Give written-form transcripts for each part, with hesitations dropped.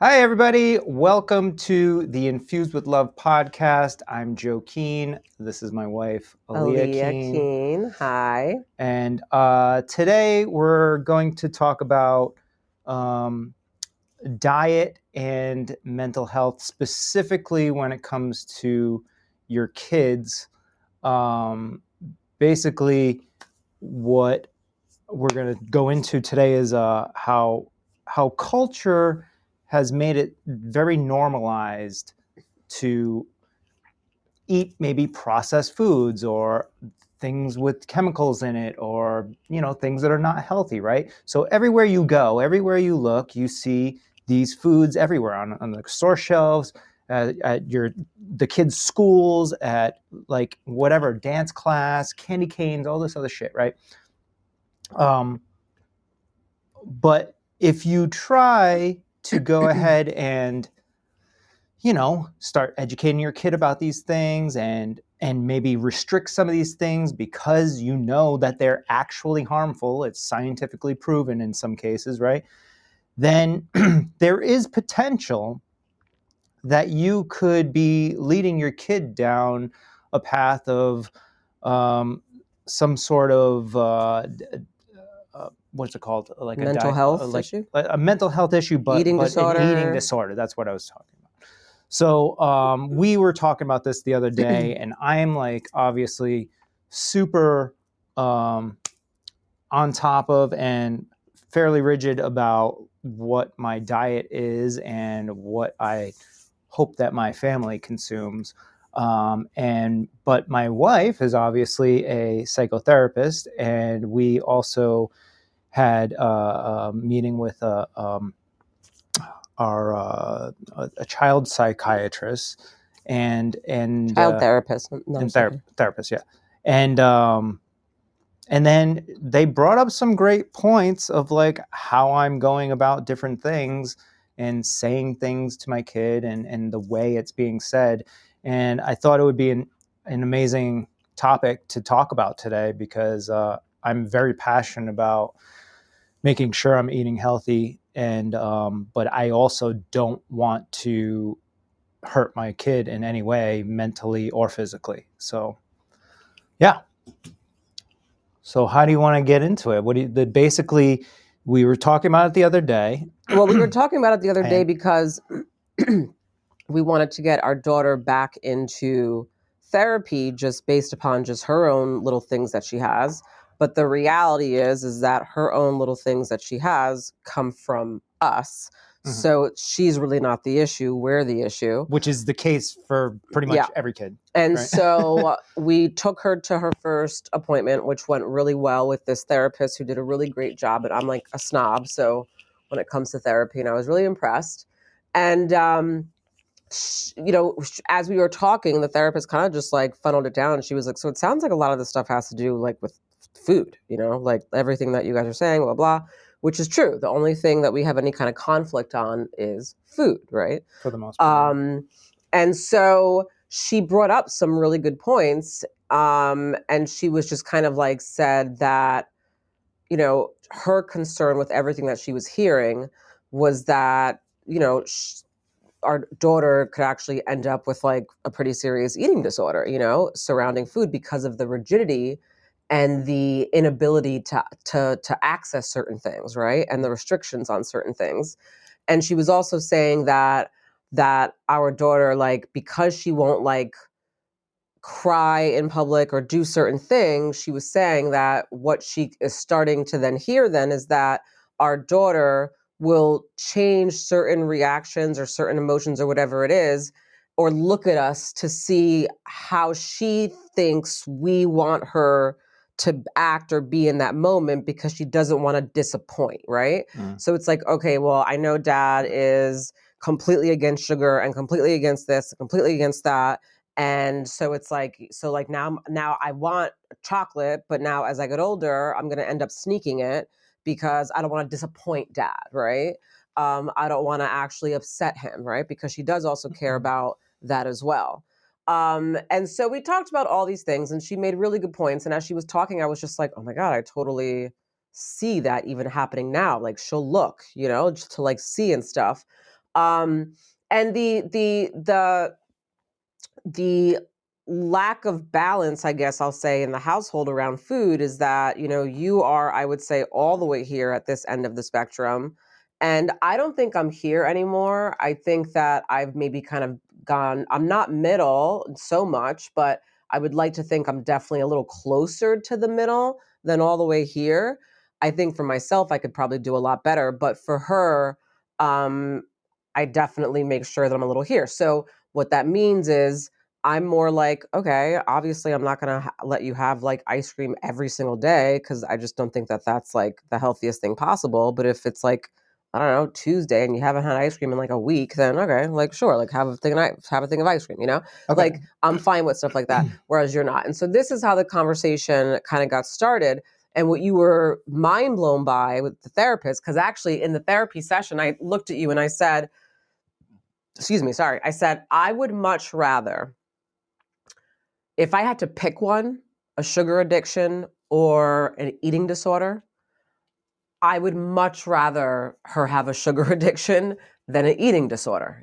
Hi, everybody. Welcome to the Infused with Love podcast. I'm Joe Keene. This is my wife, Aaliyah Aaliyah Keene. Keene. Hi. And today we're going to talk about diet and mental health, specifically when it comes to your kids. Basically, what we're going to go into today is how culture has made it very normalized to eat maybe processed foods or things with chemicals in it, or things that are not healthy, right? So everywhere you go, everywhere you look, you see these foods everywhere on the store shelves, at the kids' schools, at like whatever dance class, candy canes, all this other shit, right? But if you try to go ahead and start educating your kid about these things, and maybe restrict some of these things because that they're actually harmful, it's scientifically proven in some cases, right? Then there is potential that you could be leading your kid down a path of some sort of what's it called, like Mental health issue? a mental health issue, but Eating an eating disorder? disorder. That's what I was talking about. So we were talking about this the other day, and I'm like obviously super on top of and fairly rigid about what my diet is and what I hope that my family consumes. But my wife is obviously a psychotherapist, and we also had a meeting with a child psychiatrist Child therapist. No, I'm and sorry. therapist, yeah. And then they brought up some great points of like how I'm going about different things and saying things to my kid, and the way it's being said. And I thought it would be an amazing topic to talk about today, because I'm very passionate about making sure I'm eating healthy, and but I also don't want to hurt my kid in any way, mentally or physically. So yeah. So how do you want to get into it? Basically, we were talking about it the other day. Well, we were talking about it the other day And because we wanted to get our daughter back into therapy just based upon just her own little things that she has. But the reality is that her own little things that she has come from us. So she's really not the issue. We're the issue. which is the case for pretty much every kid. And right? so we took her to her first appointment, which went really well with this therapist who did a really great job. And I'm like a snob, so when it comes to therapy, and I was really impressed. And as we were talking, the therapist kind of just like funneled it down. She was like, "So it sounds like a lot of this stuff has to do like with food, like everything that you guys are saying, blah blah." Which is true. The only thing that we have any kind of conflict on is food, right? For the most part. And so she brought up some really good points. And she was just kind of like said that, her concern with everything that she was hearing was that, our daughter could actually end up with like a pretty serious eating disorder, surrounding food because of the rigidity and the inability to access certain things, right? And the restrictions on certain things. And she was also saying that our daughter, like, because she won't like cry in public or do certain things, she was saying that what she is starting to then hear then is that our daughter will change certain reactions or certain emotions or whatever it is, or look at us to see how she thinks we want her to act or be in that moment because she doesn't want to disappoint, right? So it's like, okay, well, I know dad is completely against sugar and completely against this, completely against that. And so it's like, now I want chocolate, but now as I get older, I'm going to end up sneaking it because I don't want to disappoint dad, right? I don't want to actually upset him, right? Because she does also care about that as well. And so we talked about all these things, and she made really good points. And as she was talking, I was just like, oh my God, I totally see that even happening now. Like she'll look, just to like see and stuff. And the lack of balance, I guess I'll say, in the household around food is that, you are, I would say, all the way here at this end of the spectrum. And I don't think I'm here anymore. I think that I've maybe kind of gone, I'm not middle so much, but I would like to think I'm definitely a little closer to the middle than all the way here. I think for myself, I could probably do a lot better. But for her, I definitely make sure that I'm a little here. So what that means is, I'm more like, okay, obviously I'm not going to let you have like ice cream every single day because I just don't think that that's like the healthiest thing possible. But if it's like, I don't know, Tuesday and you haven't had ice cream in like a week, then okay, like sure, like have a thing of ice cream, Okay. Like I'm fine with stuff like that, whereas you're not. And so this is how the conversation kind of got started. And what you were mind blown by with the therapist, because actually in the therapy session, I looked at you and I said, I said, I would much rather, if I had to pick one, a sugar addiction or an eating disorder, I would much rather her have a sugar addiction than an eating disorder,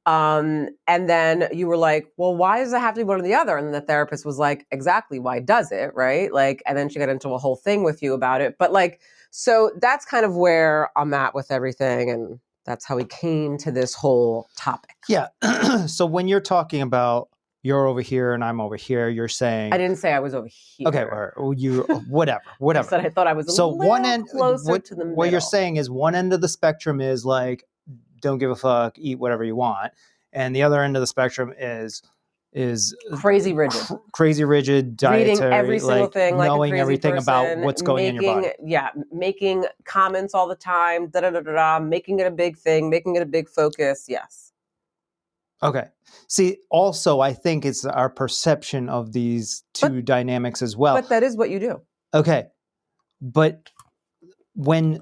And then you were like, well, why does it have to be one or the other? And then the therapist was like, exactly, why does it, right? Like, and then she got into a whole thing with you about it. But like, so that's kind of where I'm at with everything. And that's how we came to this whole topic. Yeah. So when you're talking about you're over here and I'm over here, you're saying I didn't say I was over here. Okay, or you whatever. I said I thought I was a little closer to the middle. What you're saying is one end of the spectrum is like don't give a fuck, eat whatever you want, and the other end of the spectrum is crazy rigid, crazy rigid, dietary, reading every single thing, like knowing a crazy everything person, about what's going in your body. Yeah, making comments all the time, making it a big thing, making it a big focus. Yes. Okay. See, also, I think it's our perception of these two dynamics as well. But that is what you do. Okay. But when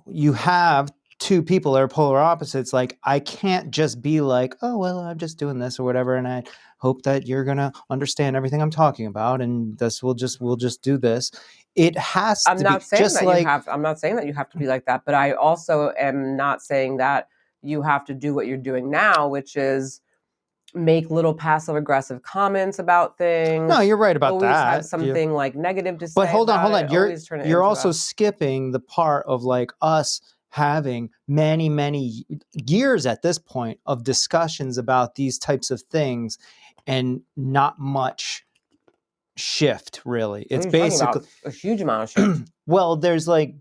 you have two people that are polar opposites, like I can't just be like, oh, well, I'm just doing this or whatever. And I hope that you're going to understand everything I'm talking about. And we'll just do this. It has to be just like, I'm not saying that you have to be like that, but I also am not saying that you have to do what you're doing now, which is make little passive aggressive comments about things. No, you're right about always that. Have something like negative to say. But hold on. You're also that. skipping the part of like us having many, many years at this point of discussions about these types of things and not much shift really. It's basically a huge amount of shift. Well, there's like,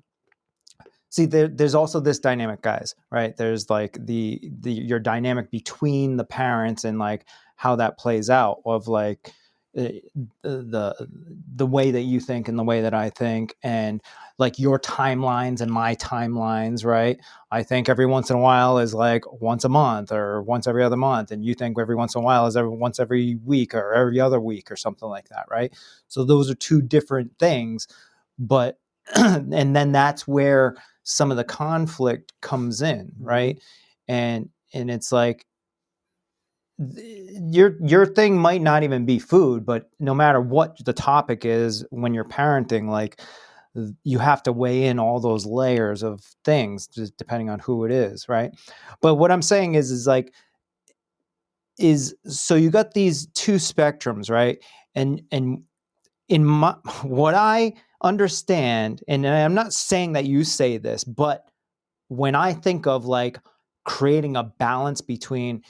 see, there's also this dynamic, guys, right? There's like your dynamic between the parents and like how that plays out of like the way that you think and the way that I think and like your timelines and my timelines, right? I think every once in a while is like once a month or once every other month. And you think every once in a while is once every week or every other week or something like that, right? So those are two different things. But, and then that's where some of the conflict comes in, right? And it's like, your thing might not even be food, but no matter what the topic is, when you're parenting, like you have to weigh in all those layers of things just depending on who it is, right? But what I'm saying is so you got these two spectrums, right? And in what I understand, and I'm not saying that you say this, but when I think of like creating a balance between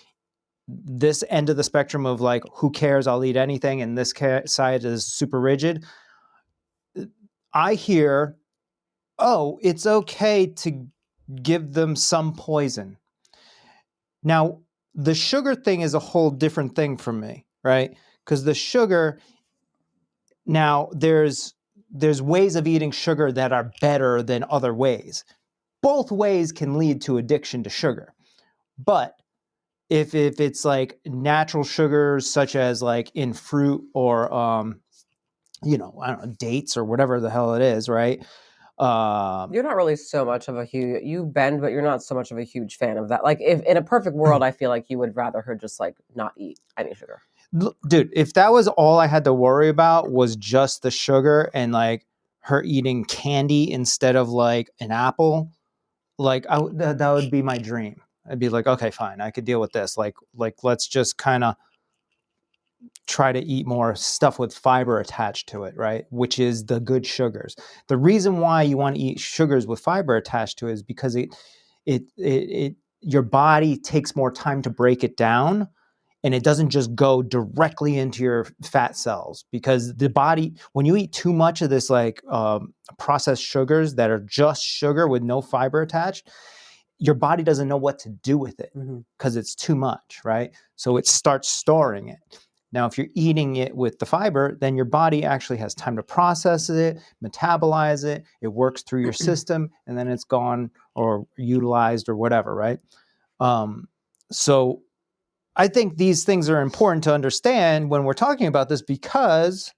this end of the spectrum of like, who cares, I'll eat anything, and this side is super rigid, I hear, oh, it's okay to give them some poison. Now, the sugar thing is a whole different thing for me, right? Because the sugar, now there's ways of eating sugar that are better than other ways. Both ways can lead to addiction to sugar. But if it's like natural sugars, such as like in fruit or, I don't know, dates or whatever the hell it is, right? You're not really so much of you bend, but you're not so much of a huge fan of that. Like if in a perfect world, I feel like you would rather her just like not eat any sugar. Dude, if that was all I had to worry about was just the sugar and like her eating candy instead of like an apple, like that would be my dream. I'd be like, okay, fine, I could deal with this. Like let's just kind of try to eat more stuff with fiber attached to it, right? Which is the good sugars. The reason why you want to eat sugars with fiber attached to it is because it your body takes more time to break it down, and it doesn't just go directly into your fat cells, because the body, when you eat too much of this like processed sugars that are just sugar with no fiber attached, your body doesn't know what to do with it because it's too much, right? So it starts storing it. Now, if you're eating it with the fiber, then your body actually has time to process it, metabolize it, it works through your system, and then it's gone or utilized or whatever, right? So I think these things are important to understand when we're talking about this, because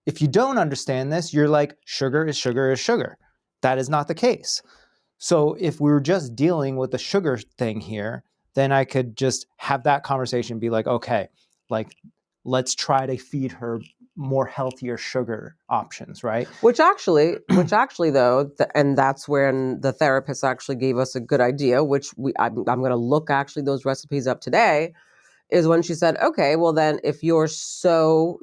if you don't understand this, you're like, sugar is sugar is sugar. That is not the case. So if we were just dealing with the sugar thing here, then I could just have that conversation, be like, okay, like, let's try to feed her more healthier sugar options, right? Which actually though, and that's when the therapist actually gave us a good idea, which I'm going to look actually those recipes up today, is when she said, okay, well then if you're so,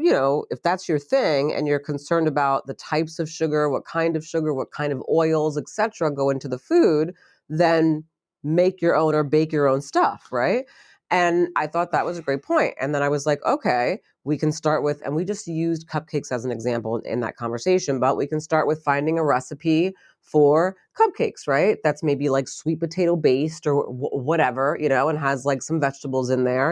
if that's your thing and you're concerned about the types of sugar, what kind of oils, etc., go into the food, then make your own or bake your own stuff, right? And I thought that was a great point. And then I was like, okay, we can start with, and we just used cupcakes as an example in that conversation, but we can start with finding a recipe for cupcakes, right? That's maybe like sweet potato based or whatever, and has like some vegetables in there,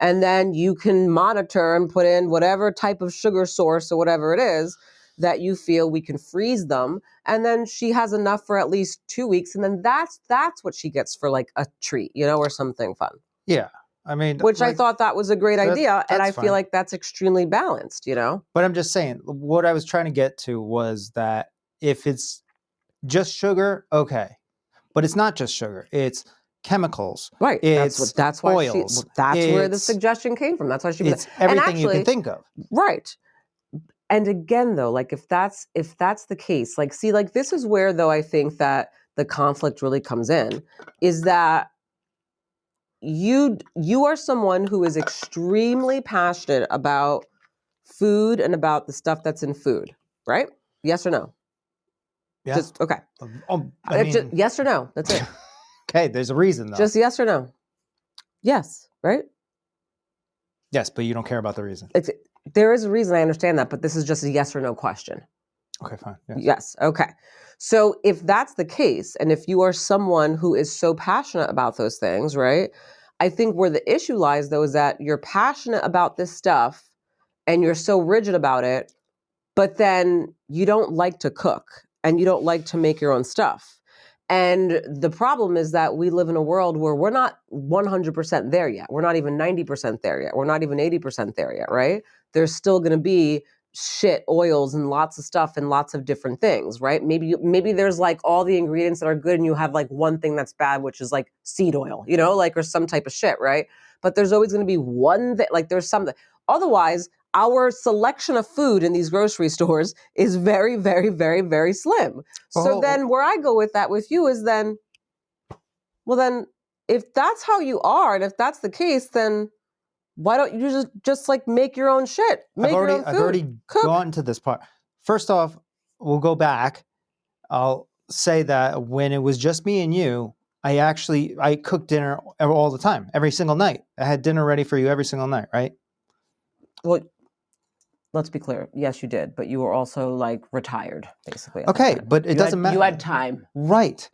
and then you can monitor and put in whatever type of sugar source or whatever it is that you feel. We can freeze them. And then she has enough for at least 2 weeks. And then that's what she gets for like a treat, or something fun. Yeah. I mean, which I thought that was a great idea. And I feel like that's extremely balanced, But I'm just saying, what I was trying to get to was that if it's just sugar, okay. But it's not just sugar. It's chemicals. Right. It's that's why oils. That's where the suggestion came from. That's why she. It's everything you can think of. Right. And again, though, like if that's the case, like, see, like this is where, though, I think that the conflict really comes in, is that you are someone who is extremely passionate about food and about the stuff that's in food, right? Yes or no? Yeah. Just okay. Just yes or no. That's it. Okay, there's a reason though. Just yes or no. Yes, right? Yes, but you don't care about the reason. There is a reason, I understand that, but this is just a yes or no question. Okay, fine. Yes. Okay. So if that's the case, and if you are someone who is so passionate about those things, right? I think where the issue lies, though, is that you're passionate about this stuff and you're so rigid about it, but then you don't like to cook and you don't like to make your own stuff. And the problem is that we live in a world where we're not 100% there yet. We're not even 90% there yet. We're not even 80% there yet, right? There's still going to be shit oils and lots of stuff and lots of different things, right? Maybe there's like all the ingredients that are good and you have like one thing that's bad, which is like seed oil, like, or some type of shit, right? But there's always going to be one that, like, there's something. Otherwise, our selection of food in these grocery stores is very, very, very, very slim. So then where I go with that with you is then, well then, if that's how you are and if that's the case, then why don't you just like make your own shit? I've already gone to this part. First off, we'll go back. I'll say that when it was just me and you, I cooked dinner all the time, every single night. I had dinner ready for you every single night, right? Well, let's be clear. Yes, you did, but you were also like retired, basically. Okay, but it doesn't matter. You had time. Right.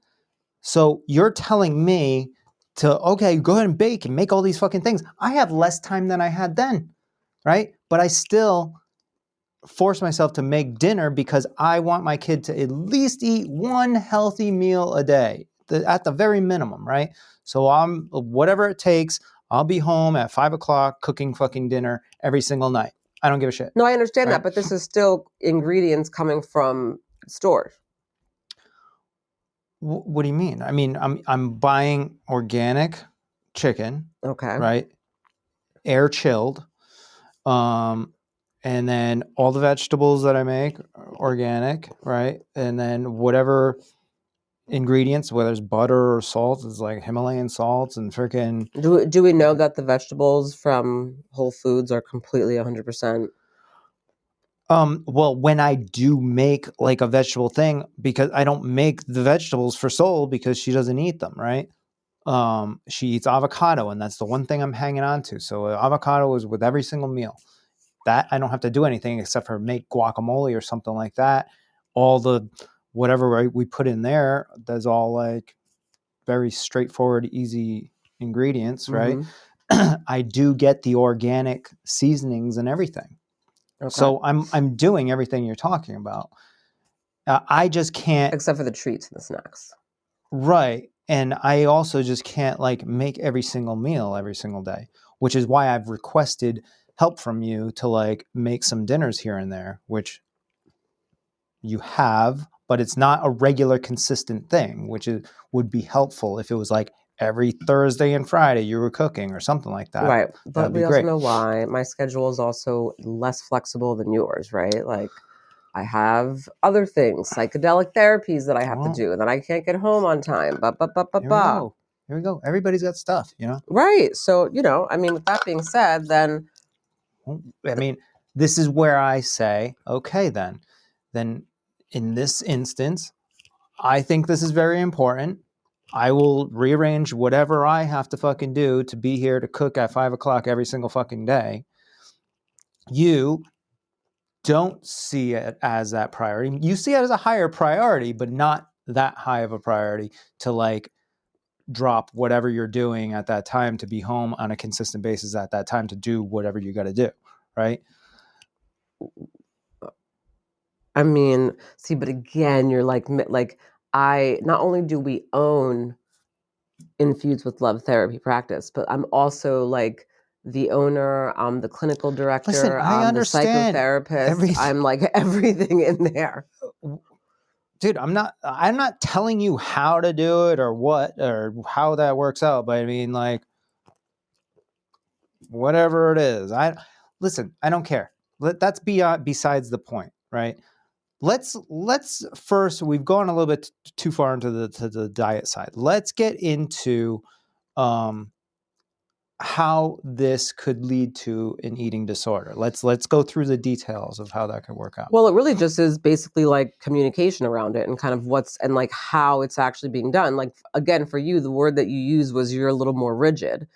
So you're telling me to, okay, go ahead and bake and make all these fucking things. I have less time than I had then, right? But I still force myself to make dinner because I want my kid to at least eat one healthy meal a day, at the very minimum, right? So whatever it takes, I'll be home at 5 o'clock cooking fucking dinner every single night. I don't give a shit. No, I understand that, but this is still ingredients coming from stores. What do you mean? I mean, I'm buying organic chicken. Okay. Right. Air chilled. And then all the vegetables that I make are organic, right? And then whatever ingredients, whether it's butter or salt, it's like Himalayan salts and freaking. Do we know that the vegetables from Whole Foods are completely 100%? Well, when I do make like a vegetable thing, because I don't make the vegetables for Sol because she doesn't eat them, right? She eats avocado, and that's the one thing I'm hanging on to. So avocado is with every single meal. That I don't have to do anything except for make guacamole or something like that. All the whatever we put in there, that's all like very straightforward, easy ingredients, right? I do get the organic seasonings and everything. Okay. So I'm doing everything you're talking about. I just can't, except for the treats and the snacks. right. And I also just can't like make every single meal every single day, which is why I've requested help from you to like make some dinners here and there, which you have, but it's not a regular consistent thing, which would be helpful if it was like every Thursday and Friday you were cooking or something like that. Right. But That'd be we also great. know why. My schedule is also less flexible than yours, right? Like I have other things, psychedelic therapies that I have to Well, do, and then I can't get home on time. Here we go. Here we go. Everybody's got stuff, you know? Right. So, I mean, with that being said, then Well, I mean, this is where I say, okay, then in this instance, I think this is very important. I will rearrange whatever I have to fucking do to be here to cook at 5 o'clock every single fucking day. You don't see it as that priority. You see it as a higher priority, but not that high of a priority to like drop whatever you're doing at that time to be home on a consistent basis at that time to do whatever you got to do, right? I mean, see, but again, you're like I not only do we own Infused with Love therapy practice, but I'm also like the owner, I'm the clinical director, Listen, I I'm the understand psychotherapist, everything. I'm like everything in there. Dude, I'm not telling you how to do it or what or how that works out, but I mean like whatever it is. Listen, I don't care. That's besides the point, right? Let's first, we've gone a little bit too far into the diet side. Let's get into how this could lead to an eating disorder. Let's go through the details of how that could work out. Well, it really just is basically like communication around it and kind of and like how it's actually being done. Like again, for you, the word that you used was you're a little more rigid.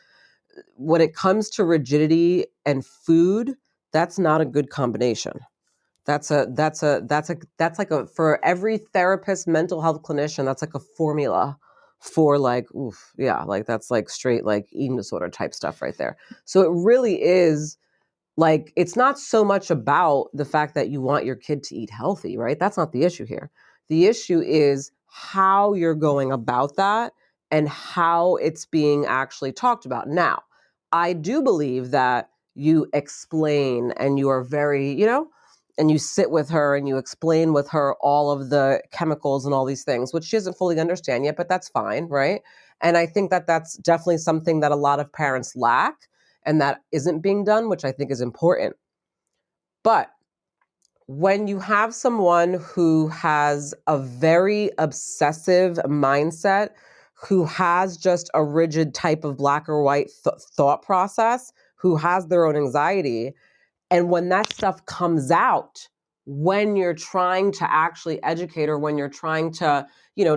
When it comes to rigidity and food, that's not a good combination. That's like for every therapist, mental health clinician, that's like a formula for like, oof, yeah, like that's like straight like eating disorder type stuff right there. So it really is like, it's not so much about the fact that you want your kid to eat healthy, right? That's not the issue here. The issue is how you're going about that and how it's being actually talked about. Now, I do believe that you explain and you are very, and you sit with her and you explain with her all of the chemicals and all these things, which she doesn't fully understand yet, but that's fine, right? And I think that that's definitely something that a lot of parents lack and that isn't being done, which I think is important. But when you have someone who has a very obsessive mindset, who has just a rigid type of black or white thought process, who has their own anxiety, and when that stuff comes out, when you're trying to actually educate or when you're trying to,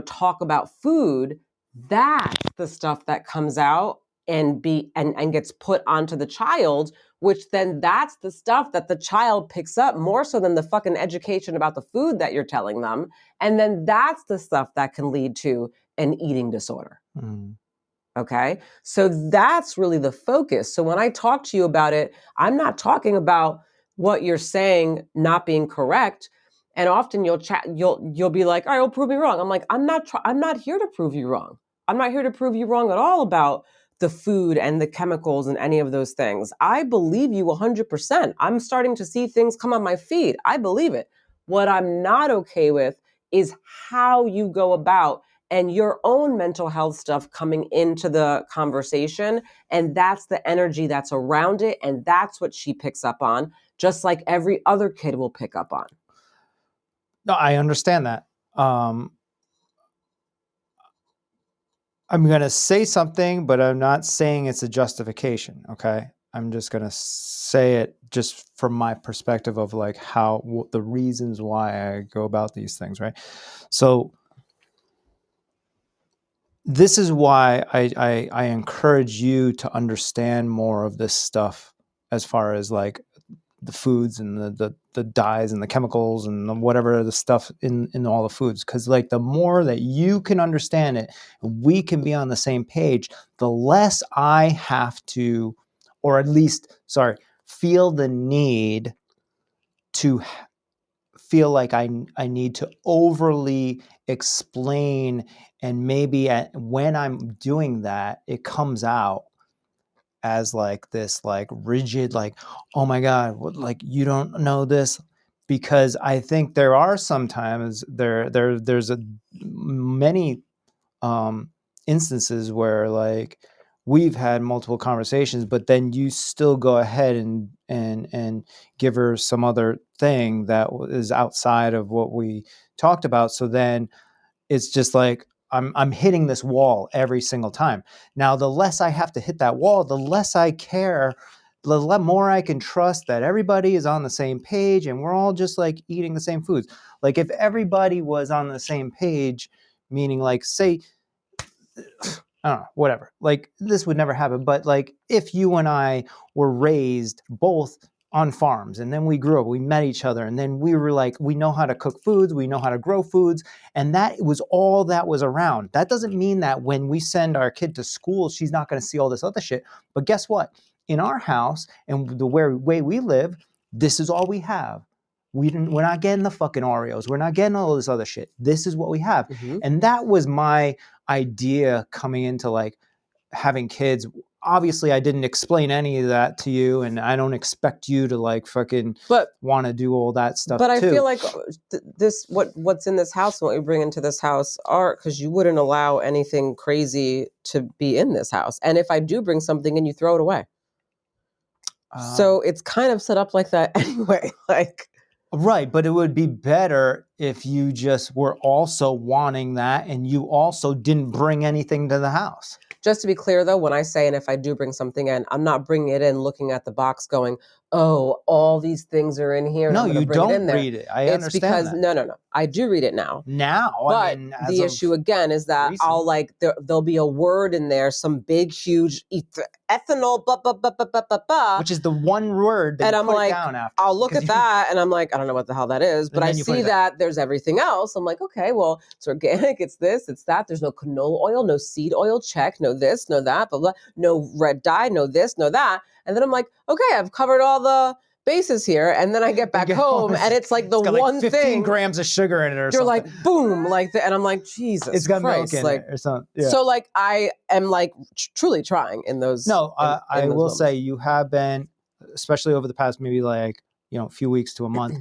talk about food, that's the stuff that comes out and gets put onto the child, which then that's the stuff that the child picks up more so than the fucking education about the food that you're telling them. And then that's the stuff that can lead to an eating disorder. Mm. Okay. So that's really the focus. So when I talk to you about it, I'm not talking about what you're saying not being correct. And often you'll be like, all right, well, prove me wrong. I'm like, I'm not here to prove you wrong. I'm not here to prove you wrong at all about the food and the chemicals and any of those things. I believe you 100%. I'm starting to see things come on my feed. I believe it. What I'm not okay with is how you go about and your own mental health stuff coming into the conversation. And that's the energy that's around it. And that's what she picks up on, just like every other kid will pick up on. No, I understand that. I'm going to say something, but I'm not saying it's a justification. Okay. I'm just going to say it just from my perspective of like how the reasons why I go about these things. Right. So this is why I encourage you to understand more of this stuff as far as like the foods and the dyes and the chemicals and the whatever the stuff in all the foods. Because like the more that you can understand it, we can be on the same page, the less I have to, or at least, sorry, feel the need to feel like I need to overly explain, and maybe when I'm doing that, it comes out as like this like rigid like, oh my god, like you don't know this. Because I think there are sometimes there's a many instances where like we've had multiple conversations, but then you still go ahead and give her some other thing that is outside of what we talked about. So then it's just like I'm hitting this wall every single time. Now, the less I have to hit that wall, the less I care, the more I can trust that everybody is on the same page and we're all just like eating the same foods. Like if everybody was on the same page, meaning like say, I don't know, whatever. Like this would never happen. But like if you and I were raised both on farms and then we grew up, we met each other, and then we were like, we know how to cook foods, we know how to grow foods, and that was all that was around. That doesn't mean that when we send our kid to school, she's not going to see all this other shit. But guess what? In our house and the way we live, this is all we have. We're not getting the fucking Oreos. We're not getting all this other shit. This is what we have. Mm-hmm. And that was my idea coming into like having kids. Obviously I didn't explain any of that to you, and I don't expect you to like fucking want to do all that stuff but I too. feel like what's in this house, what we bring into this house are, because you wouldn't allow anything crazy to be in this house, and if I do bring something in, you throw it away. So it's kind of set up like that anyway. Like, right, but it would be better if you just were also wanting that and you also didn't bring anything to the house. Just to be clear, though, when I say, and if I do bring something in, I'm not bringing it in looking at the box going, oh, all these things are in here. No, and I'm you bring don't it in there. read it. I it's understand because, that. No. I do read it now. But I mean, the issue again is that recent. I'll like, there'll be a word in there, some big, huge ethanol, blah, blah, blah, blah, blah, blah, blah. Which is the one word that and you I'm put like, it down after. I'll look at that and I'm like, I don't know what the hell that is, but I see that there's everything else. I'm like, okay, well, it's organic, it's this, it's that. There's no canola oil, no seed oil, check, no this, no that, blah, blah, no red dye, no this, no that. And then I'm like, okay, I've covered all the bases here. And then I get back home and it's like the one like 15 thing. grams of sugar in it or you're something. Like, boom, like and I'm like, Jesus it's got Christ. Milk in like, it or something. Yeah. So like I am like truly trying in those. No, in I those will moments. say you have been, especially over the past maybe like, a few weeks to a month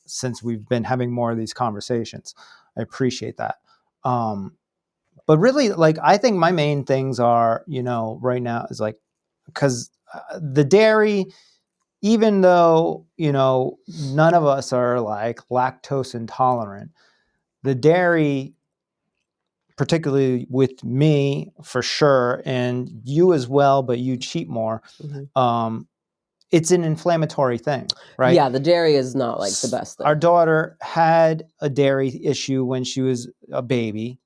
since we've been having more of these conversations. I appreciate that. But really, like, I think my main things are, right now is like, because the dairy, even though, none of us are like lactose intolerant, the dairy, particularly with me for sure, and you as well, but you cheat more. Mm-hmm. It's an inflammatory thing, right? Yeah, the dairy is not like the best thing. Our daughter had a dairy issue when she was a baby,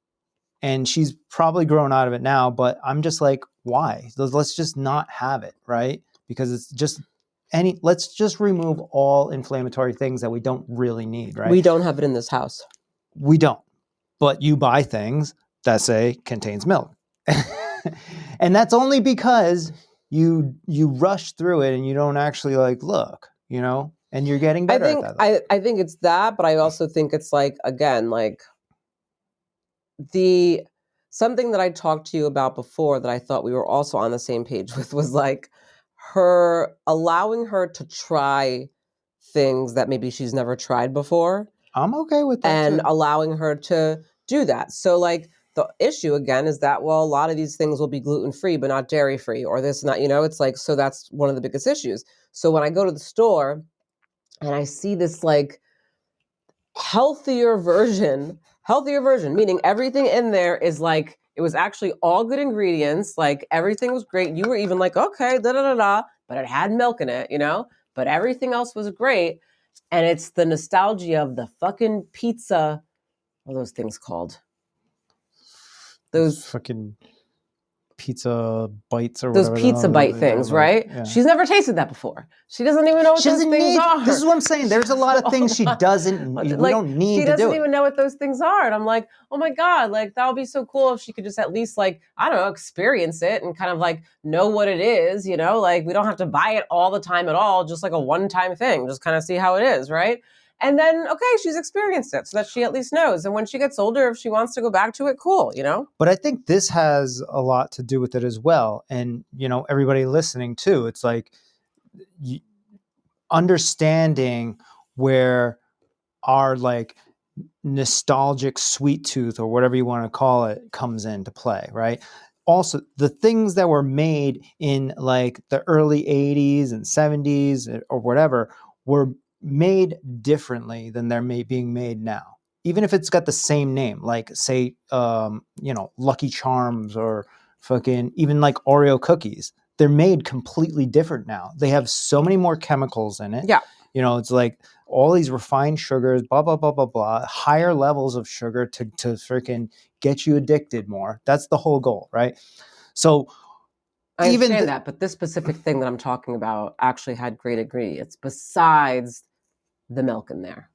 and she's probably grown out of it now, but I'm just like, why? Let's just not have it, right? Because it's just let's just remove all inflammatory things that we don't really need, right? We don't have it in this house. We don't. But you buy things that say contains milk. And that's only because you rush through it and you don't actually like look, and you're getting better at that. I think it's that, but I also think it's like, again, like something that I talked to you about before that I thought we were also on the same page with was like allowing her to try things that maybe she's never tried before. I'm okay with that. And too. Allowing her to do that. So like the issue again is that, well, a lot of these things will be gluten-free, but not dairy-free, or this and that, it's like, so that's one of the biggest issues. So when I go to the store and I see this like healthier version, meaning everything in there is like It was actually all good ingredients. Like everything was great. You were even like, okay, da da da da, but it had milk in it, But everything else was great. And it's the nostalgia of the fucking pizza. What are those things called? Those fucking pizza bites or those whatever. pizza bite things, right? Yeah. She's never tasted that before. She doesn't even know what those things are. This is what I'm saying. There's a lot of things she doesn't. We don't need she to do doesn't it. even know what those things are. And I'm like, oh my God, like that would be so cool if she could just at least like, I don't know, experience it and kind of like know what it is, like we don't have to buy it all the time at all, just like a one-time thing, just kind of see how it is, right? And then, okay, she's experienced it so that she at least knows. And when she gets older, if she wants to go back to it, cool, But I think this has a lot to do with it as well. And, everybody listening too, it's like understanding where our like nostalgic sweet tooth or whatever you want to call it comes into play, right? Also, the things that were made in like the early 80s and 70s or whatever were made differently than they're being made now. Even if it's got the same name, like say, Lucky Charms or fucking even like Oreo cookies, they're made completely different now. They have so many more chemicals in it. Yeah. It's like all these refined sugars, blah, blah, blah, blah, blah, higher levels of sugar to freaking get you addicted more. That's the whole goal, right? So I understand that, but this specific thing that I'm talking about actually had great ingredients besides the milk in there.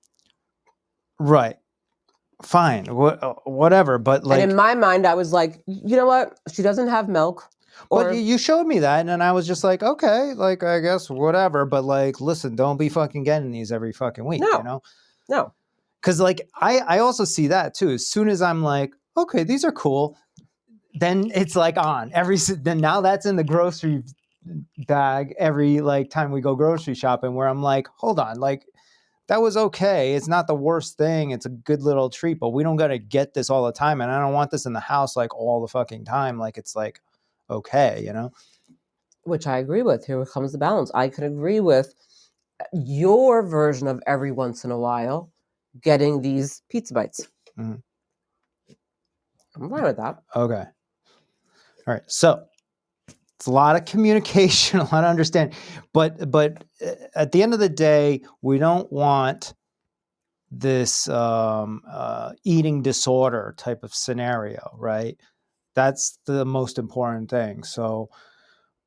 Right. Fine. Whatever. But like, and in my mind, I was like, you know what? She doesn't have milk. But you showed me that, and I was just like, okay, like I guess whatever. But like, listen, don't be fucking getting these every fucking week, No. Because like I also see that too. As soon as I'm like, okay, these are cool, then it's like on then now that's in the grocery bag every like time we go grocery shopping. Where I'm like, hold on, like that was okay. It's not the worst thing. It's a good little treat, but we don't got to get this all the time, and I don't want this in the house like all the fucking time. Like it's like. Okay, Which I agree with. Here comes the balance. I could agree with your version of every once in a while getting these pizza bites. Mm-hmm. I'm fine with that. Okay. All right. So it's a lot of communication, a lot of understanding, but at the end of the day, we don't want this eating disorder type of scenario, right? That's the most important thing. So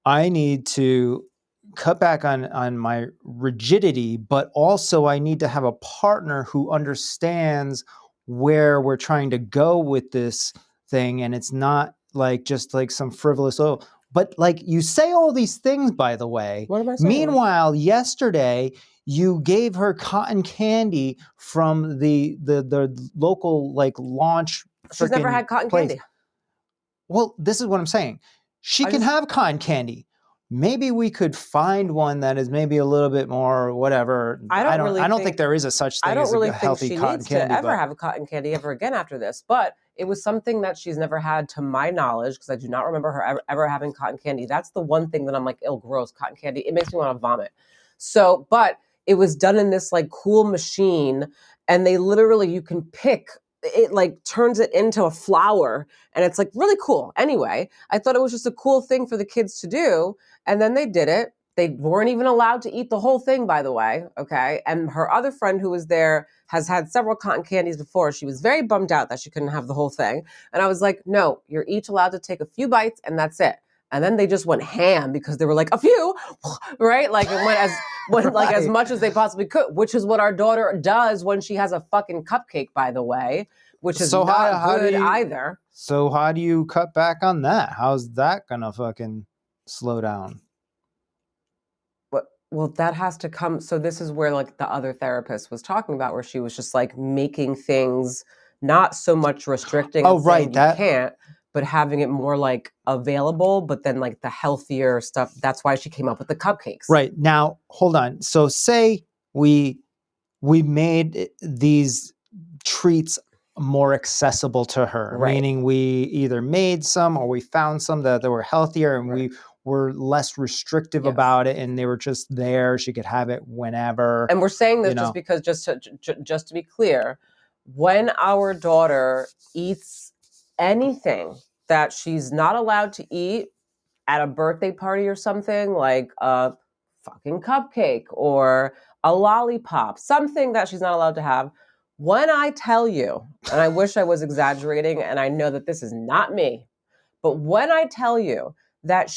I need to cut back on my rigidity, but also I need to have a partner who understands where we're trying to go with this thing. And it's not like just like some frivolous, but like you say all these things, by the way. What am I saying? Meanwhile, yesterday you gave her cotton candy from the local like launch. She's never had cotton candy. Well, this is what I'm saying. She can have cotton candy. Maybe we could find one that is maybe a little bit more whatever. I don't think there is a such thing as a healthy cotton candy. I don't really think she needs to ever have a cotton candy ever again after this. But it was something that she's never had to my knowledge, because I do not remember her ever having cotton candy. That's the one thing that I'm like, gross, cotton candy. It makes me want to vomit. So, but it was done in this like cool machine, and they literally, you can pick it, like turns it into a flower, and it's like really cool. Anyway, I thought it was just a cool thing for the kids to do, and then they did it. They weren't even allowed to eat the whole thing, by the way. Okay. And her other friend who was there has had several cotton candies before. She was very bummed out that she couldn't have the whole thing. And I was like, no, you're each allowed to take a few bites, and that's it. And then they just went ham because they were like, a few, right? Like it went like as much as they possibly could, which is what our daughter does when she has a fucking cupcake, by the way, which is not good either. So how do you cut back on that? How's that gonna fucking slow down? Well, that has to come. So this is where like the other therapist was talking about, where she was just like making things not so much restricting. Oh, right. You can't. But having it more like available, but then like the healthier stuff. That's why she came up with the cupcakes. Right. Now, hold on. So say we made these treats more accessible to her, right. Meaning we either made some or we found some that were healthier, and we were less restrictive about it, and they were just there. She could have it whenever. And we're saying this just because, just to be clear, when our daughter eats anything that she's not allowed to eat at a birthday party or something, like a fucking cupcake or a lollipop, something that she's not allowed to have. When I tell you, and I wish I was exaggerating, and I know that this is not me, but when I tell you that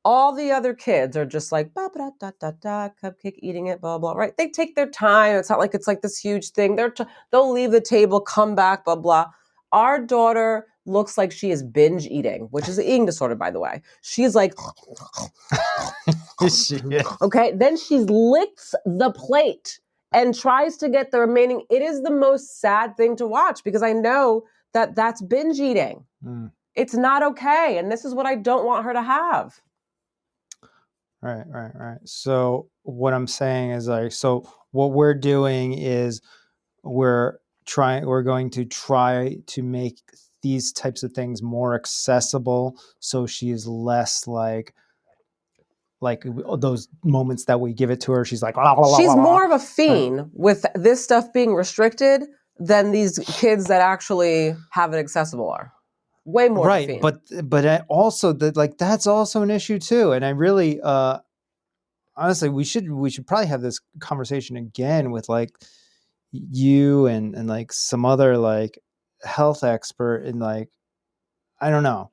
all the other kids are just like, ba da da da da, cupcake eating it, blah, blah, right? They take their time. It's not like it's like this huge thing. They'll leave the table, come back, blah, blah. Our daughter looks like she is binge eating, which is an eating disorder, by the way. She's like, okay. Then she licks the plate and tries to get the remaining. It is the most sad thing to watch because I know that that's binge eating. It's not okay. And this is what I don't want her to have. Right. So what I'm saying is like, so what we're doing is we're going to try to make these types of things more accessible. So she is less like those moments that we give it to her. She's like, she's more of a fiend with this stuff being restricted than these kids that actually have it accessible are. Way more right, but also that's also an issue too. And I really, honestly, we should probably have this conversation again with like you and like some other like health expert and like I don't know,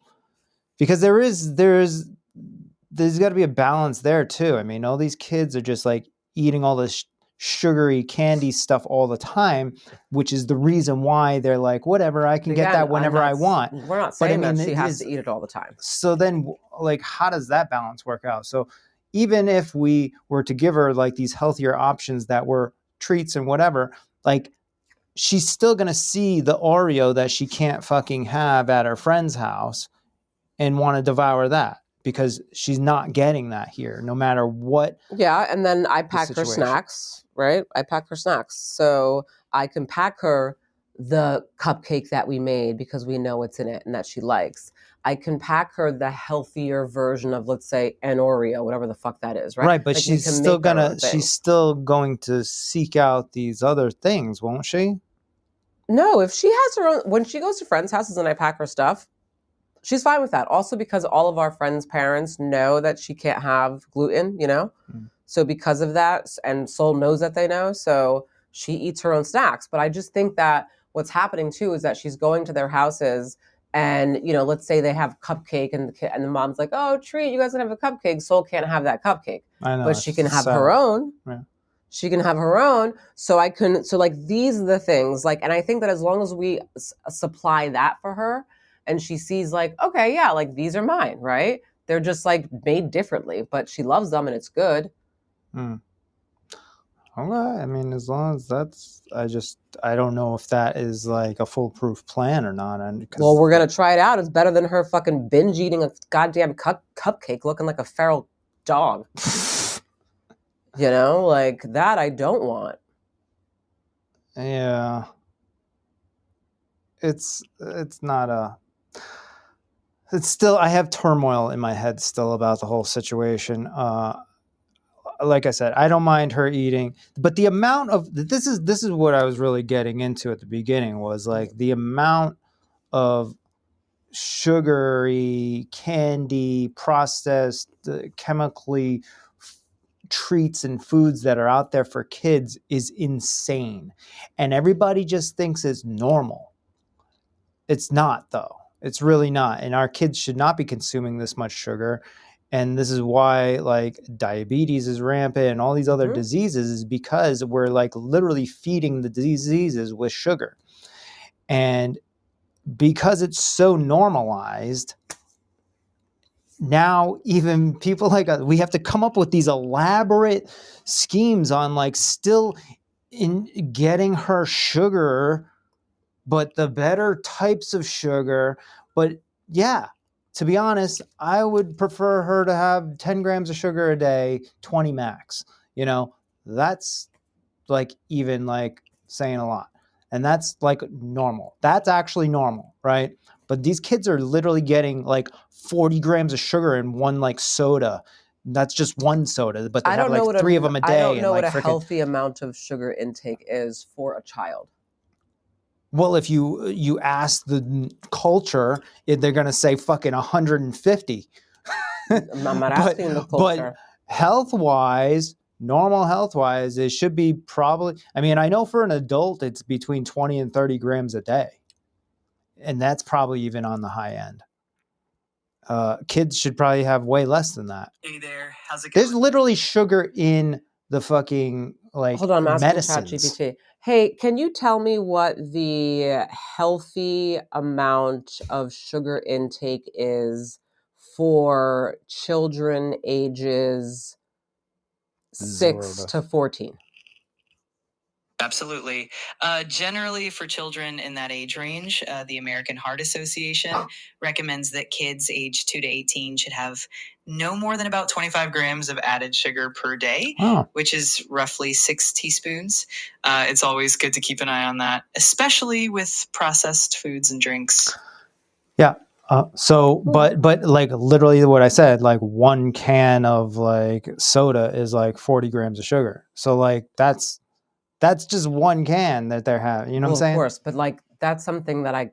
because there's got to be a balance there too. I mean, all these kids are just like eating all this sugary candy stuff all the time, which is the reason why they're like, whatever, I can get that whenever I want. We're not saying that she has to eat it all the time. So then like, how does that balance work out? So even if we were to give her like these healthier options that were treats and whatever, like she's still going to see the Oreo that she can't fucking have at her friend's house and want to devour that, because she's not getting that here, no matter what. Yeah, and then I pack her snacks, right? I pack her snacks. So I can pack her the cupcake that we made because we know what's in it and that she likes. I can pack her the healthier version of, let's say, an Oreo, whatever the fuck that is, right? Right, but like she's still going to seek out these other things, won't she? No, if she has her own, when she goes to friends' houses and I pack her stuff, she's fine with that. Also because all of our friends' parents know that she can't have gluten, you know? So because of that, and Sol knows that they know, so she eats her own snacks. But I just think that what's happening too is that she's going to their houses and, you know, let's say they have cupcake and the mom's like, oh, treat, you guys can have a cupcake. Sol can't have that cupcake. I know, but she can have her own. Yeah. She can have her own. So like these are the things, like, and I think that as long as we supply that for her, and she sees like, okay, yeah, like these are mine, right? They're just like made differently, but she loves them and it's good. Okay. I mean, as long as that's, I don't know if that is like a foolproof plan or not. Well, we're going to try it out. It's better than her fucking binge eating a goddamn cupcake looking like a feral dog. You know, like that I don't want. Yeah. It's still, I have turmoil in my head still about the whole situation. Like I said, I don't mind her eating, but the amount of, this is what I was really getting into at the beginning, was like the amount of sugary candy, processed, chemically treats and foods that are out there for kids is insane. And everybody just thinks it's normal. It's not, though. It's really not. And our kids should not be consuming this much sugar. And this is why like diabetes is rampant and all these other diseases, is because we're like literally feeding the diseases with sugar. And because it's so normalized, now even people like us, we have to come up with these elaborate schemes on like still in getting her sugar, but the better types of sugar. But yeah, to be honest, I would prefer her to have 10 grams of sugar a day, 20 max. You know, that's like even like saying a lot. And that's like normal. That's actually normal, right? But these kids are literally getting like 40 grams of sugar in one like soda. That's just one soda, but they have like 3 of them a day. I don't know what a healthy amount of sugar intake is for a child. Well, if you ask the culture, they're going to say fucking 150. I'm not but asking the but culture. health wise, normal health wise, it should be probably. I mean, I know for an adult, it's between 20 and 30 grams a day, and that's probably even on the high end. Kids should probably have way less than that. Hey there, how's it There's going? literally sugar in the fucking like Hold on, I'm asking medicines. ChatGPT. Hey, can you tell me what the healthy amount of sugar intake is for children ages 6 to 14? Absolutely. Generally, for children in that age range, the American Heart Association recommends that kids age 2 to 18 should have no more than about 25 grams of added sugar per day, Oh. which is roughly 6 teaspoons. It's always good to keep an eye on that, especially with processed foods and drinks. Yeah. But like literally what I said, like one can of like soda is like 40 grams of sugar. So like that's just one can that they're having. You know what I'm Well, of saying? course, but like that's something that I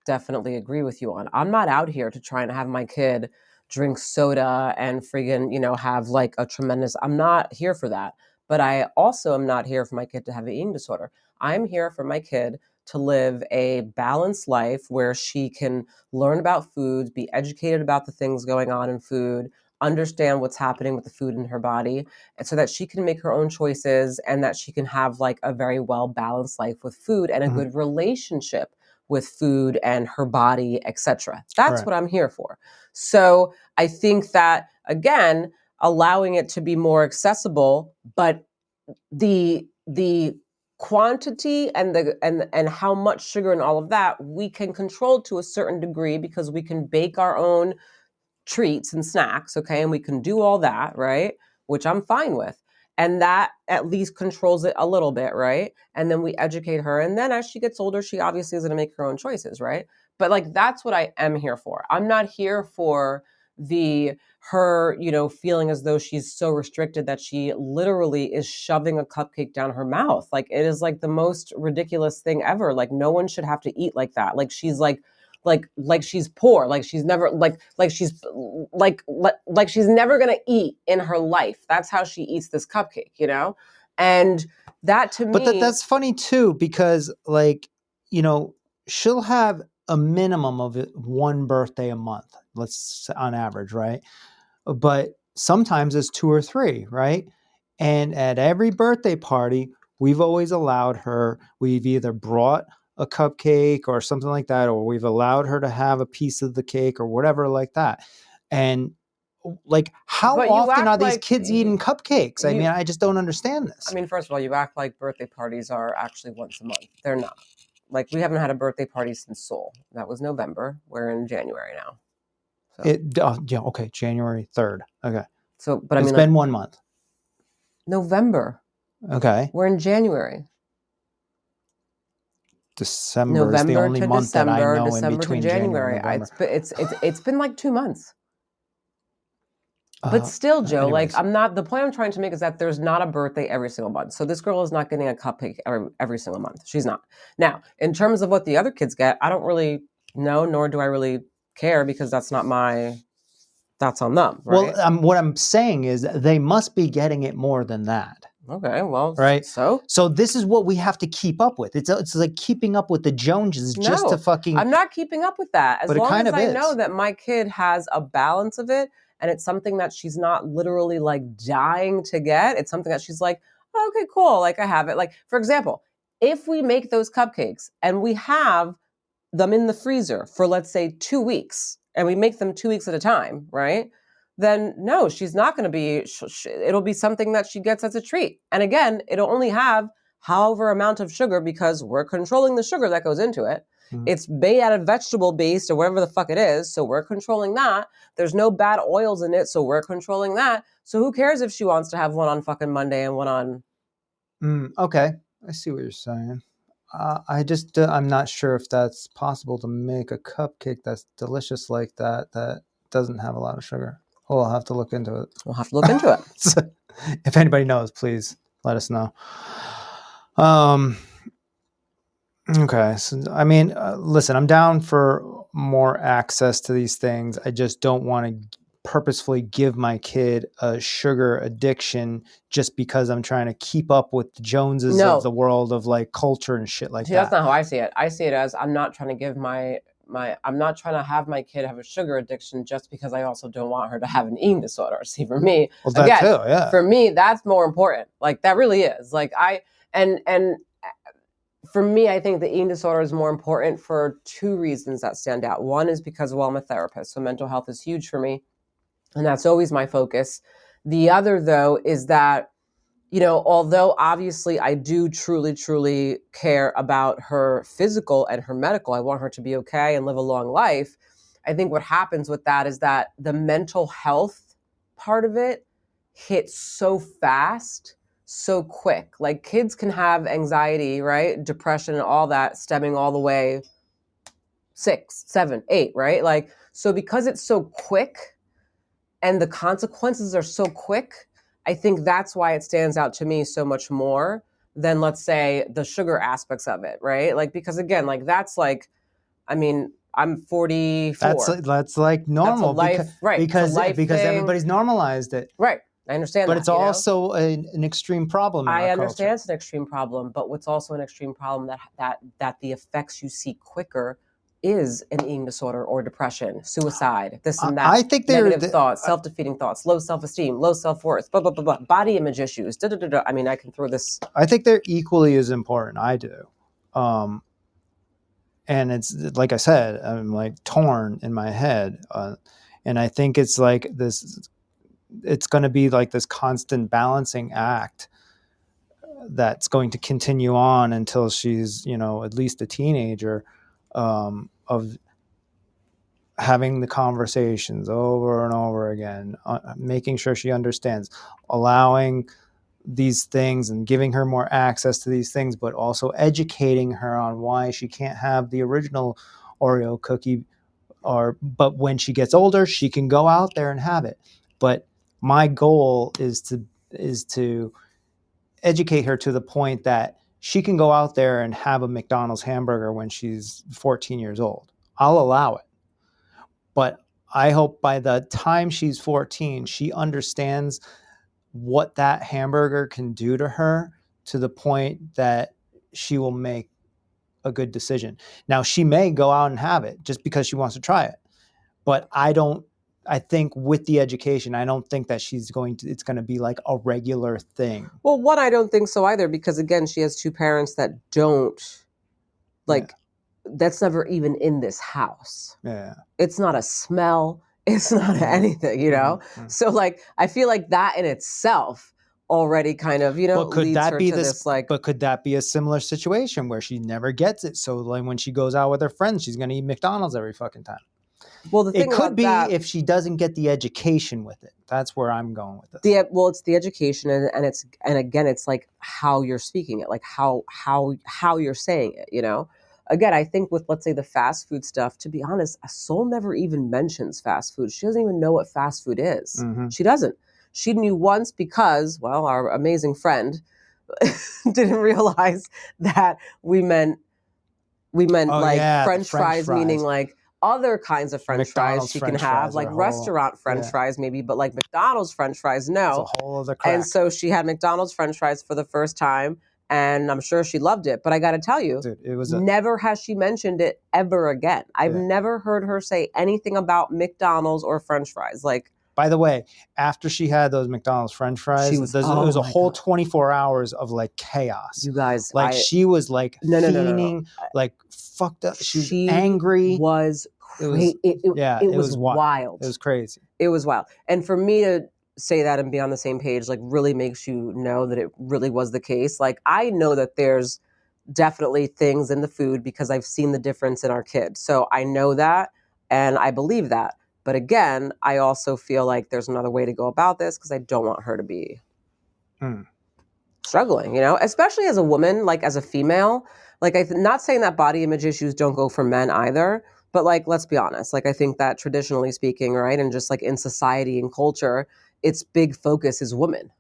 definitely agree with you on. I'm not out here to try and have my kid drink soda and friggin', have like a tremendous. I'm not here for that. But I also am not here for my kid to have an eating disorder. I'm here for my kid to live a balanced life where she can learn about food, be educated about the things going on in food, understand what's happening with the food in her body, and so that she can make her own choices and that she can have like a very well balanced life with food and a good relationship with food and her body, etc. That's Right. what I'm here for. So I think that again, allowing it to be more accessible, but the quantity and and how much sugar and all of that we can control to a certain degree because we can bake our own treats and snacks, okay, and we can do all that, right, which I'm fine with, and that at least controls it a little bit, right, and then we educate her, and then as she gets older she obviously is going to make her own choices, right, but like that's what I am here for. I'm not here for her feeling as though she's so restricted that she literally is shoving a cupcake down her mouth. Like it is like the most ridiculous thing ever. Like no one should have to eat like that. Like she's like she's poor, like she's never like she's never gonna eat in her life. That's how she eats this cupcake, and that to me. But that's funny too, because like, she'll have a minimum of one birthday a month, let's on average, right? But sometimes it's 2 or 3, right? And at every birthday party, we've always allowed her, we've either brought a cupcake or something like that, or we've allowed her to have a piece of the cake or whatever like that. And like, how often are these kids eating cupcakes? I mean, I just don't understand this. I mean, first of all, you act like birthday parties are actually once a month. They're not. Like, we haven't had a birthday party since Seoul. That was November. We're in January now. So. Yeah, okay, January 3rd. Okay. So, but I mean, it's been 1 month. November. Okay. We're in January. December is the only month that I know December in between to January. November. It's been like 2 months. But still, Joe, anyways. like the point I'm trying to make is that there's not a birthday every single month. So this girl is not getting a cupcake every single month. She's not. Now, in terms of what the other kids get, I don't really know, nor do I really care because that's on them, right? Well, what I'm saying is they must be getting it more than that. Okay, well, right. So this is what we have to keep up with. It's like keeping up with the Joneses just to fucking. I'm not keeping up with that. As long as I is. know that my kid has a balance of it and it's something that she's not literally like dying to get. It's something that she's like, oh, okay, cool. Like I have it. Like, for example, if we make those cupcakes and we have them in the freezer for, let's say, 2 weeks, and we make them 2 weeks at a time, right? Then no, she's not going to be, it'll be something that she gets as a treat. And again, it'll only have however amount of sugar because we're controlling the sugar that goes into it. Mm-hmm. It's made out of vegetable based or whatever the fuck it is. So we're controlling that. There's no bad oils in it. So we're controlling that. So who cares if she wants to have one on fucking Monday and one on. Okay. I see what you're saying. I'm not sure if that's possible to make a cupcake that's delicious like that doesn't have a lot of sugar. We'll have to look into it. We'll have to look into it. So, if anybody knows, please let us know. Okay. So, I mean, listen, I'm down for more access to these things. I just don't want to purposefully give my kid a sugar addiction just because I'm trying to keep up with the Joneses No. of the world of like culture and shit like See, that's that. not how I see it. I see it as I'm not trying to give I'm not trying to have my kid have a sugar addiction just because I also don't want her to have an eating disorder. See, for me, Well, that again, too, yeah. for me, that's more important. Like that really is. Like and for me, I think the eating disorder is more important for two reasons that stand out. One is because, well, I'm a therapist, so mental health is huge for me, and that's always my focus. The other, though, is that, although obviously I do truly, truly care about her physical and her medical, I want her to be okay and live a long life. I think what happens with that is that the mental health part of it hits so fast, so quick. Like kids can have anxiety, right? Depression and all that stemming all the way 6, 7, 8, right? Like, so because it's so quick and the consequences are so quick, I think that's why it stands out to me so much more than, let's say, the sugar aspects of it, right? Like, because again, like that's like, I mean, I'm 44. That's like normal life, right? It's a because life thing. everybody's normalized it. Right. I understand But that. it's also an extreme problem in I our understand culture. it's an extreme problem, but what's also an extreme problem that the effects you see quicker is an eating disorder or depression, suicide, this and that. I think negative thoughts, self-defeating thoughts, low self-esteem, low self-worth, blah, blah, blah, blah, body image issues, da, da, da, da. I mean, I can throw this. I think they're equally as important. I do. And it's like I said, I'm like torn in my head. And I think it's like this, it's going to be like this constant balancing act that's going to continue on until she's, at least a teenager, of having the conversations over and over again, making sure she understands, allowing these things and giving her more access to these things, but also educating her on why she can't have the original Oreo cookie, but when she gets older, she can go out there and have it. But my goal is to educate her to the point that she can go out there and have a McDonald's hamburger when she's 14 years old. I'll allow it. But I hope by the time she's 14, she understands what that hamburger can do to her to the point that she will make a good decision. Now, she may go out and have it just because she wants to try it. But I think with the education, I don't think that it's going to be like a regular thing. Well, one, I don't think so either, because again, she has two parents that don't that's never even in this house. Yeah. It's not a smell. It's not anything, Mm-hmm. So like, I feel like that in itself already kind of, but could leads that her be to this like. But could that be a similar situation where she never gets it? So like when she goes out with her friends, she's going to eat McDonald's every fucking time. Well, the thing it could about be that, if she doesn't get the education with it. That's where I'm going with this. It's the education, and again, it's like how you're speaking it, like how you're saying it. Again, I think with, let's say, the fast food stuff, to be honest, Sol never even mentions fast food. She doesn't even know what fast food is. Mm-hmm. She doesn't. She knew once because, well, our amazing friend didn't realize that we meant French fries, meaning like other kinds of French fries she can have, like restaurant French fries maybe, but like McDonald's French fries, no. It's a whole other crack. And so she had McDonald's French fries for the first time, and I'm sure she loved it. But I got to tell you, dude, never has she mentioned it ever again. I've never heard her say anything about McDonald's or French fries. Like, by the way, after she had those McDonald's French fries, it was a whole 24 hours of like chaos. You guys, like she was like fiending, like fucked up. She was angry. Was crazy. It was wild. It was crazy. It was wild. And for me to say that and be on the same page, like, really makes you know that it really was the case. Like, I know that there's definitely things in the food because I've seen the difference in our kids. So I know that and I believe that. But again, I also feel like there's another way to go about this because I don't want her to be struggling, especially as a woman, like as a female. Like, I'm not saying that body image issues don't go for men either, but like, let's be honest. Like, I think that traditionally speaking, right, and just like in society and culture, its big focus is women,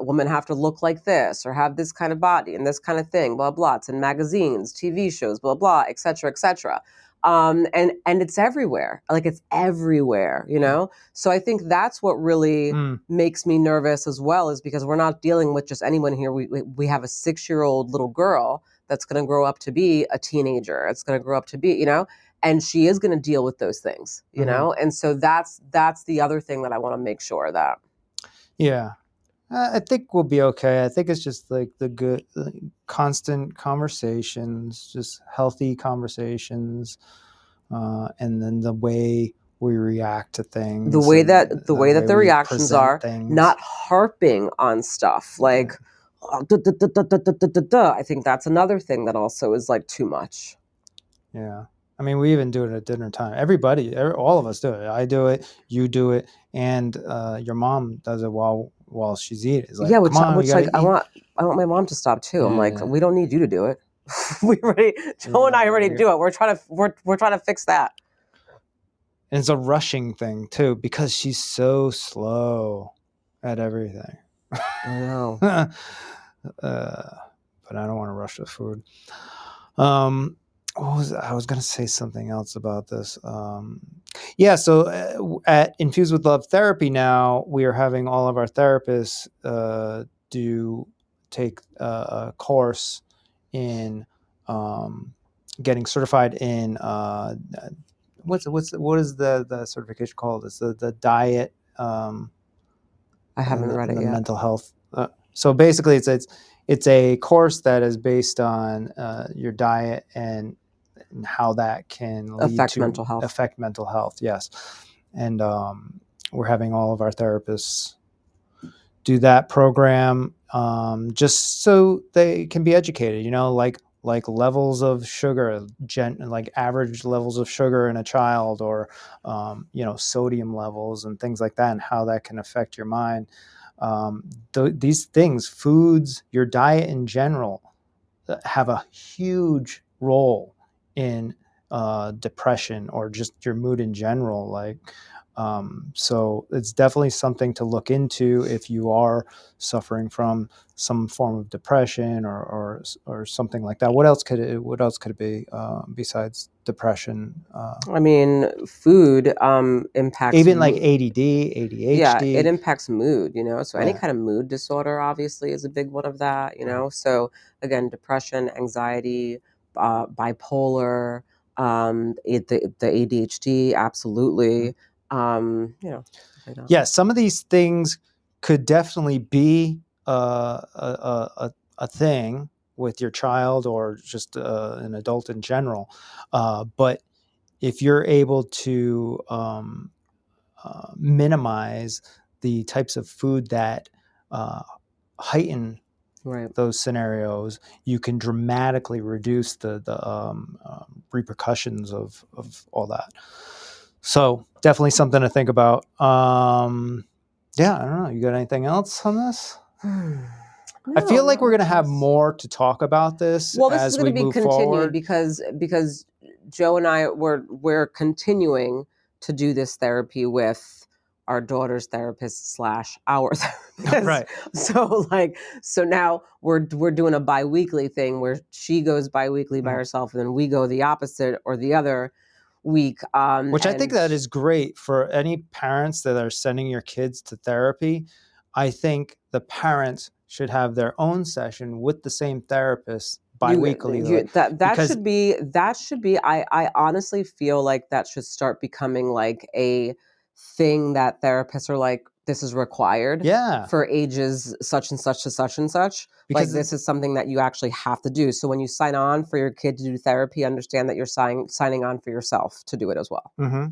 women have to look like this or have this kind of body and this kind of thing, blah blah. It's in magazines, TV shows, blah blah, etc., etc. And it's everywhere. Like it's everywhere, you know. So I think that's what really makes me nervous as well, is because we're not dealing with just anyone here. We have a 6-year-old little girl that's going to grow up to be a teenager. It's going to grow up to be, you know, and she is going to deal with those things, you know. And so that's the other thing that I want to make sure that. Yeah. I think we'll be okay. I think it's just like the good, constant conversations, just healthy conversations, and then the way we react to things, the way that the we reactions present are, things. not harping on stuff like, oh, duh, duh, duh, duh, duh, duh, duh, duh, duh. I think that's another thing that also is like too much. Yeah. I mean, we even do it at dinner time. All of us do it. I do it, you do it, and your mom does it while she's eating. It's like, Yeah, come on, we like gotta I eat. want my mom to stop too. I'm like, Yeah. we don't need you to do it. Joe and I already do it. We're trying to fix that. And it's a rushing thing too, because she's so slow at everything. I know. But I don't want to rush the food. I was going to say something else about this. Yeah, so at Infused with Love Therapy now, we are having all of our therapists take a course in getting certified in what is the certification called? It's the diet. I haven't read it the yet. mental health. So basically, it's a course that is based on your diet and how that can affect mental health. Yes, and we're having all of our therapists do that program, just so they can be educated. You know, like levels of sugar, like average levels of sugar in a child, or you know, sodium levels and things like that, and how that can affect your mind. These things, foods, your diet in general, have a huge role in depression or just your mood in general. So it's definitely something to look into if you are suffering from some form of depression or something like that. What else could it be besides depression? I mean, food impacts even mood. like ADD, ADHD. Yeah, it impacts mood, you know. So any Yeah. kind of mood disorder obviously is a big one of that, you know. So again, depression, anxiety, bipolar, the ADHD, absolutely. You know, stuff like that. Yeah, some of these things could definitely be a thing with your child or just an adult in general. But if you're able to minimize the types of food that heighten Right. those scenarios, you can dramatically reduce the repercussions of all that. So definitely something to think about. Yeah, I don't know. You got anything else on this? I feel like we're going to have more to talk about this Well, this as is going we to be move continued forward. because Joe and I we're continuing to do this therapy with our daughter's therapist / our therapist. Right. So now we're doing a biweekly thing where she goes biweekly by herself, and then we go the opposite or the other week. Which I think that is great for any parents that are sending your kids to therapy. I think the parents should have their own session with the same therapist biweekly. That should be. I honestly feel like that should start becoming like a thing that therapists are like, this is required for ages such and such to such and such. Because this is something that you actually have to do. So when you sign on for your kid to do therapy, understand that you're signing on for yourself to do it as well. Mm-hmm.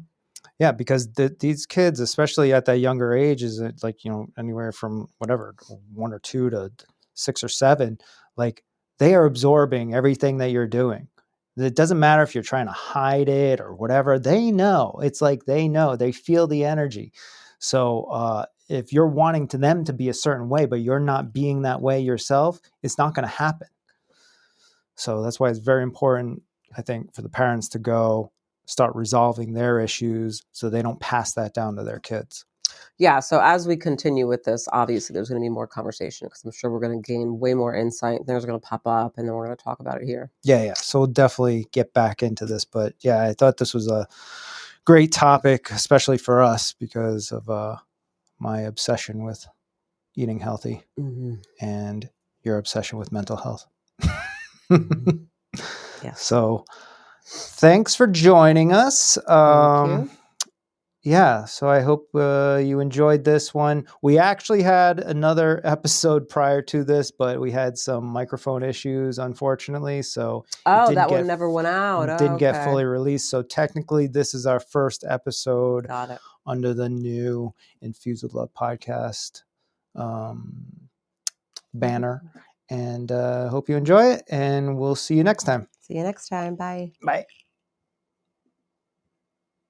Yeah, because these kids, especially at that younger age, is like, you know, anywhere from whatever 1 or 2 to 6 or 7, like they are absorbing everything that you're doing. It doesn't matter if you're trying to hide it or whatever. They know. It's like they know. They feel the energy. So if you're wanting them to be a certain way, but you're not being that way yourself, it's not going to happen. So that's why it's very important, I think, for the parents to go start resolving their issues so they don't pass that down to their kids. Yeah, so as we continue with this, obviously there's going to be more conversation because I'm sure we're going to gain way more insight. Things are going to pop up, and then we're going to talk about it here. Yeah. So we'll definitely get back into this. But yeah, I thought this was a great topic, especially for us because of my obsession with eating healthy and your obsession with mental health. Yeah. So thanks for joining us. Thank you. Yeah, so I hope you enjoyed this one. We actually had another episode prior to this, but we had some microphone issues, unfortunately. So Oh, that one never went out. didn't Oh, get okay. fully released. So technically, this is our first episode Got it. under the new Infused with Love podcast banner. And hope you enjoy it. And we'll see you next time. See you next time. Bye. Bye.